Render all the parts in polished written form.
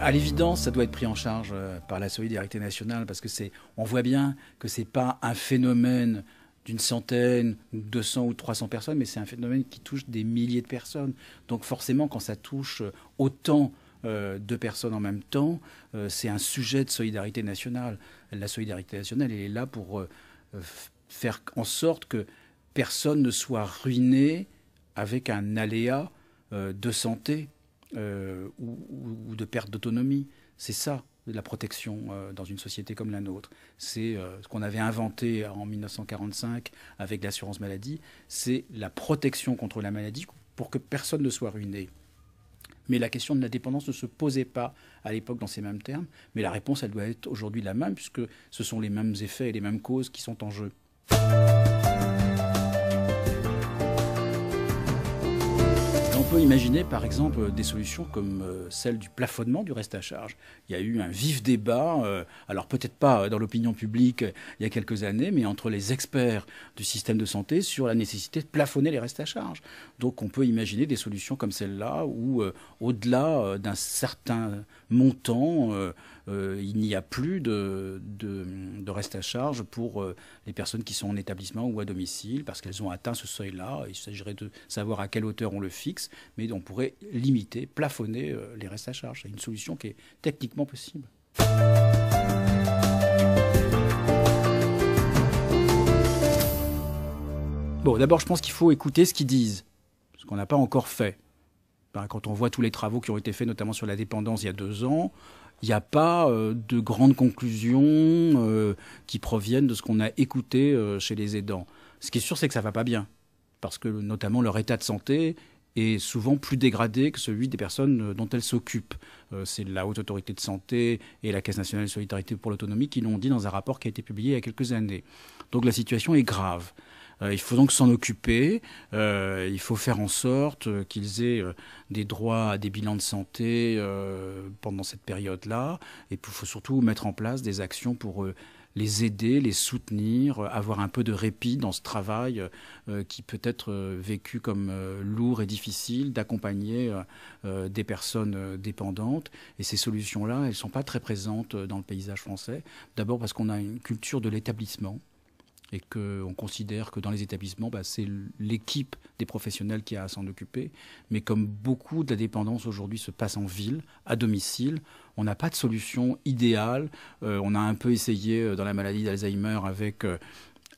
À l'évidence, ça doit être pris en charge par la solidarité nationale parce que on voit bien que c'est pas un phénomène d'une centaine, 200 ou 300 personnes, mais c'est un phénomène qui touche des milliers de personnes. Donc forcément, quand ça touche autant de personnes en même temps, c'est un sujet de solidarité nationale. La solidarité nationale, elle est là pour faire en sorte que personne ne soit ruiné avec un aléa de santé ou de perte d'autonomie. C'est ça, la protection dans une société comme la nôtre. C'est ce qu'on avait inventé en 1945 avec l'assurance maladie. C'est la protection contre la maladie pour que personne ne soit ruiné. Mais la question de la dépendance ne se posait pas à l'époque dans ces mêmes termes. Mais la réponse, elle doit être aujourd'hui la même, puisque ce sont les mêmes effets et les mêmes causes qui sont en jeu. On peut imaginer par exemple des solutions comme celle du plafonnement du reste à charge. Il y a eu un vif débat, alors peut-être pas dans l'opinion publique il y a quelques années, mais entre les experts du système de santé sur la nécessité de plafonner les restes à charge. Donc on peut imaginer des solutions comme celle-là où au-delà d'un certain montant, il n'y a plus de reste à charge pour les personnes qui sont en établissement ou à domicile parce qu'elles ont atteint ce seuil-là. Il s'agirait de savoir à quelle hauteur on le fixe, mais on pourrait limiter, plafonner les restes à charge. C'est une solution qui est techniquement possible. Bon, d'abord, je pense qu'il faut écouter ce qu'ils disent, ce qu'on n'a pas encore fait. Quand on voit tous les travaux qui ont été faits, notamment sur la dépendance il y a 2 ans, il n'y a pas de grandes conclusions qui proviennent de ce qu'on a écouté chez les aidants. Ce qui est sûr, c'est que ça ne va pas bien, parce que notamment leur état de santé est souvent plus dégradé que celui des personnes dont elles s'occupent. C'est la Haute Autorité de Santé et la Caisse nationale de solidarité pour l'autonomie qui l'ont dit dans un rapport qui a été publié il y a quelques années. Donc la situation est grave. Il faut donc s'en occuper, il faut faire en sorte qu'ils aient des droits à des bilans de santé pendant cette période-là, et il faut surtout mettre en place des actions pour les aider, les soutenir, avoir un peu de répit dans ce travail qui peut être vécu comme lourd et difficile, d'accompagner des personnes dépendantes. Et ces solutions-là, elles ne sont pas très présentes dans le paysage français, d'abord parce qu'on a une culture de l'établissement, et qu'on considère que dans les établissements, c'est l'équipe des professionnels qui a à s'en occuper. Mais comme beaucoup de la dépendance aujourd'hui se passe en ville, à domicile, on n'a pas de solution idéale. On a un peu essayé dans la maladie d'Alzheimer avec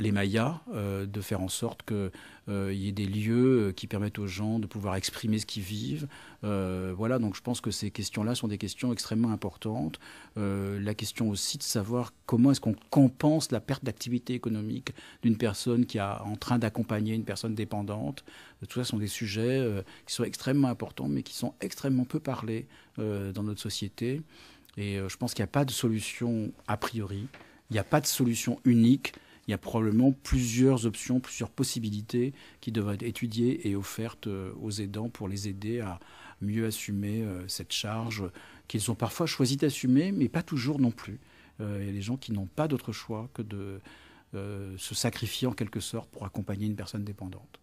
les Mayas, de faire en sorte qu'il y ait des lieux qui permettent aux gens de pouvoir exprimer ce qu'ils vivent. Voilà, donc je pense que ces questions-là sont des questions extrêmement importantes. La question aussi de savoir comment est-ce qu'on compense la perte d'activité économique d'une personne qui est en train d'accompagner une personne dépendante. Tout ça sont des sujets qui sont extrêmement importants, mais qui sont extrêmement peu parlés dans notre société. Et je pense qu'il n'y a pas de solution a priori, il n'y a pas de solution unique. Il y a probablement plusieurs options, plusieurs possibilités qui devraient être étudiées et offertes aux aidants pour les aider à mieux assumer cette charge qu'ils ont parfois choisi d'assumer, mais pas toujours non plus. Il y a des gens qui n'ont pas d'autre choix que de se sacrifier en quelque sorte pour accompagner une personne dépendante.